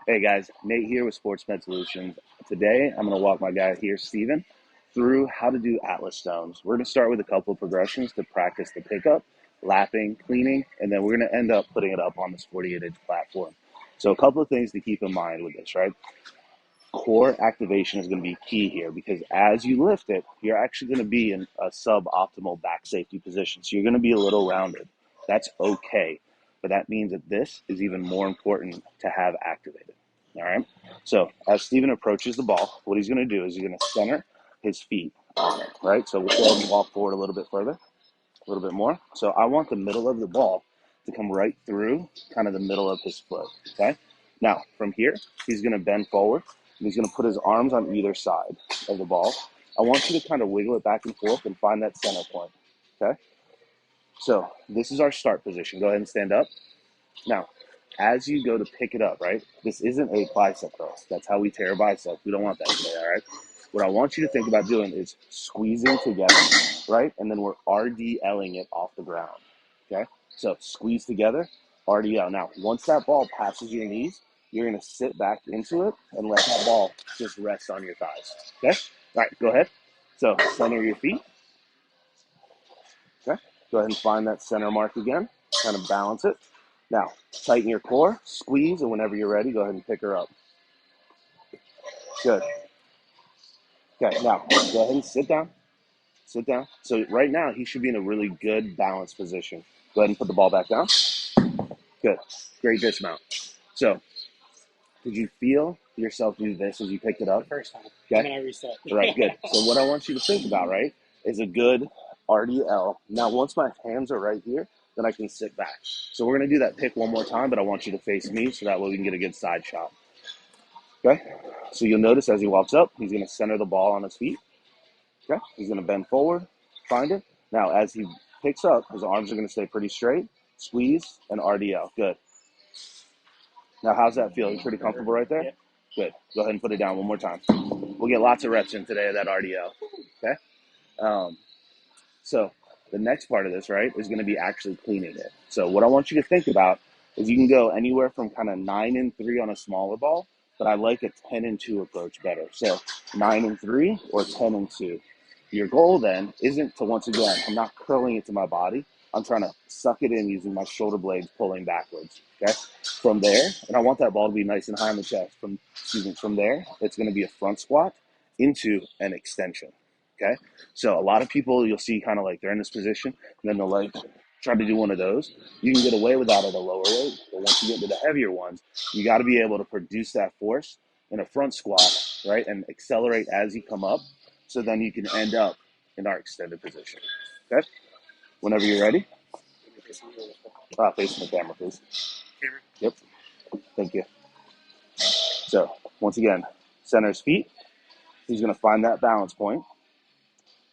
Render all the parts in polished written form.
Hey guys, Nate here with Sports Med Solutions. Today I'm going to walk my guy here, Steven, through how to do Atlas stones. We're going to start with a couple of progressions to practice the pickup, lapping, cleaning, and then we're going to end up putting it up on this 48-inch platform. So a couple of things to keep in mind with this, right? Core activation is going to be key here because as you lift it, you're actually going to be in a suboptimal back safety position. So you're going to be a little rounded. That's okay. But that means that this is even more important to have activated. All right. So as Steven approaches the ball, what he's going to do is he's going to center his feet on it, right? So we'll go ahead and walk forward a little bit further, a little bit more. So I want the middle of the ball to come right through kind of the middle of his foot. Okay. Now from here, he's going to bend forward and he's going to put his arms on either side of the ball. I want you to kind of wiggle it back and forth and find that center point. Okay. So this is our start position. Go ahead and stand up. Now, as you go to pick it up, right, this isn't a bicep curl. That's how we tear a bicep. We don't want that today, all right? What I want you to think about doing is squeezing together, right? And then we're RDLing it off the ground, okay? So squeeze together, RDL. Now, once that ball passes your knees, you're going to sit back into it and let that ball just rest on your thighs, okay? All right, go ahead. So center your feet, okay? Go ahead and find that center mark again, kind of balance it. Now, tighten your core, squeeze, and whenever you're ready, go ahead and pick her up. Good. Okay, now, go ahead and sit down. Sit down. So right now, he should be in a really good balanced position. Go ahead and put the ball back down. Good. Great dismount. So, did you feel yourself do this as you picked it up? First time. Okay. And then I reset. Right, good. So what I want you to think about, right, is a good RDL. Now, once my hands are right here, then I can sit back. So we're going to do that pick one more time, but I want you to face me so that way we can get a good side shot. Okay, so you'll notice as he walks up, he's going to center the ball on his feet. Okay, he's going to bend forward, find it. Now, as he picks up, his arms are going to stay pretty straight. Squeeze and RDL. Good. Now, how's that feel? You pretty comfortable right there? Yep. Good. Go ahead and put it down one more time. We'll get lots of reps in today of that RDL. Okay. So the next part of this, right, is going to be actually cleaning it. So what I want you to think about is you can go anywhere from kind of 9 and 3 on a smaller ball, but I like a 10 and 2 approach better. So 9 and 3 or 10 and 2. Your goal then isn't to, once again, I'm not curling it to my body. I'm trying to suck it in using my shoulder blades pulling backwards. Okay. From there, and I want that ball to be nice and high on the chest. From there, it's going to be a front squat into an extension. Okay. So a lot of people you'll see kind of like they're in this position and then they'll like try to do one of those. You can get away with that at a lower weight, but once you get into the heavier ones, you got to be able to produce that force in a front squat, right? And accelerate as you come up. So then you can end up in our extended position. Okay. Whenever you're ready. Facing the camera, please. Camera. Yep. Thank you. So once again, center his feet. He's going to find that balance point.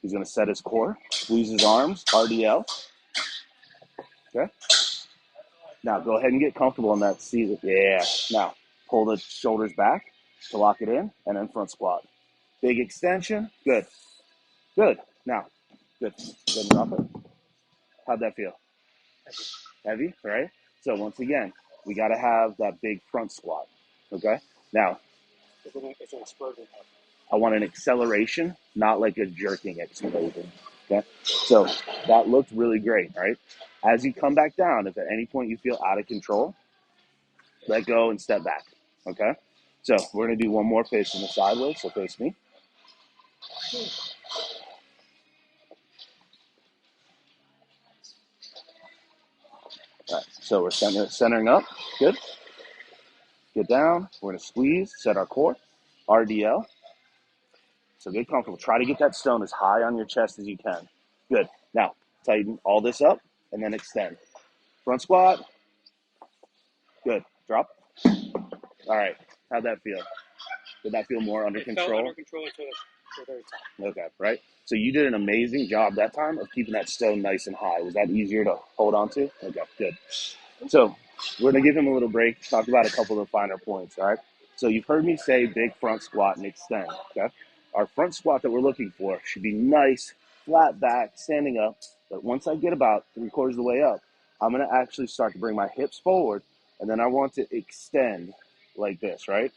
He's going to set his core, squeeze his arms, RDL. Okay. Now go ahead and get comfortable in that seat. Yeah. Now pull the shoulders back to lock it in, and then front squat. Big extension. Good. Good. Now, good. Go ahead and drop it. How'd that feel? Heavy, right? So once again, we got to have that big front squat. Okay. Now, It's an explosion. I want an acceleration, not like a jerking explosion. Okay. So that looked really great, right? As you come back down, if at any point you feel out of control, let go and step back. Okay. So we're going to do one more facing the sideways. So face me. All right. So we're centering up. Good. Get down. We're going to squeeze, set our core, RDL. So get comfortable. Try to get that stone as high on your chest as you can. Good. Now, tighten all this up and then extend. Front squat. Good. Drop. All right. How'd that feel? Did that feel more under control? Felt under control until the very top. Okay, right? So you did an amazing job that time of keeping that stone nice and high. Was that easier to hold on to? Okay, good. So we're going to give him a little break, talk about a couple of the finer points, all right? So you've heard me say big front squat and extend, okay? Our front squat that we're looking for should be nice, flat back, standing up. But once I get about 3/4 of the way up, I'm going to actually start to bring my hips forward and then I want to extend like this, right?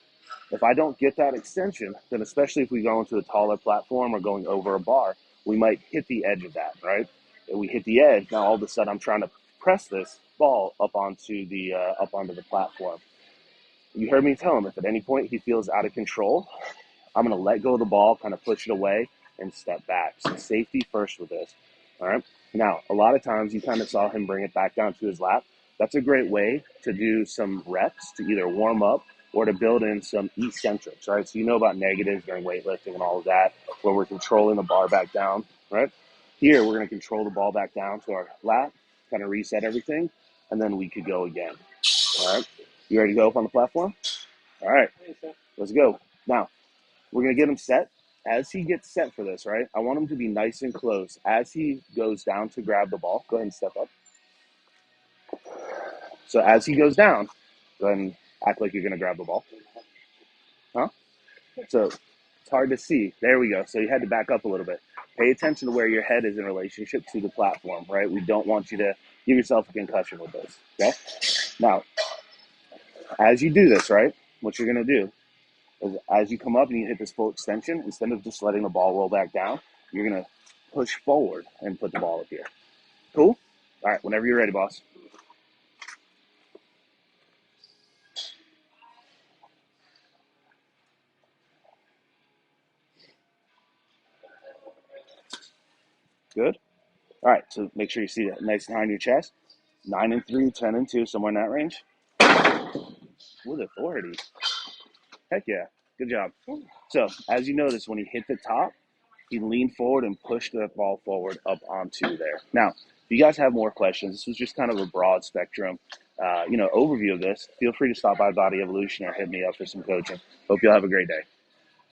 If I don't get that extension, then especially if we go into a taller platform or going over a bar, we might hit the edge of that, right? And we hit the edge, now all of a sudden I'm trying to press this ball up onto the platform. You heard me tell him if at any point he feels out of control, I'm going to let go of the ball, kind of push it away, and step back. So safety first with this. All right. Now, a lot of times you kind of saw him bring it back down to his lap. That's a great way to do some reps to either warm up or to build in some eccentrics, right? So you know about negatives during weightlifting and all of that, where we're controlling the bar back down, right? Here, we're going to control the ball back down to our lap, kind of reset everything, and then we could go again. All right. You ready to go up on the platform? All right. Let's go. Now, we're going to get him set. As he gets set for this, right, I want him to be nice and close. As he goes down to grab the ball, go ahead and step up. So as he goes down, go ahead and act like you're going to grab the ball. Huh? So it's hard to see. There we go. So you had to back up a little bit. Pay attention to where your head is in relationship to the platform, right? We don't want you to give yourself a concussion with this, okay? Now, as you do this, right, what you're going to do is as you come up and you hit this full extension, instead of just letting the ball roll back down, you're going to push forward and put the ball up here. Cool? All right, whenever you're ready, boss. Good? All right, so make sure you see that nice behind your chest. 9 and 3, 10 and 2, somewhere in that range. With authority. Heck yeah. Good job. So, as you notice, when he hit the top, he leaned forward and pushed the ball forward up onto there. Now, if you guys have more questions, this was just kind of a broad spectrum, overview of this. Feel free to stop by Body Evolution or hit me up for some coaching. Hope you'll have a great day.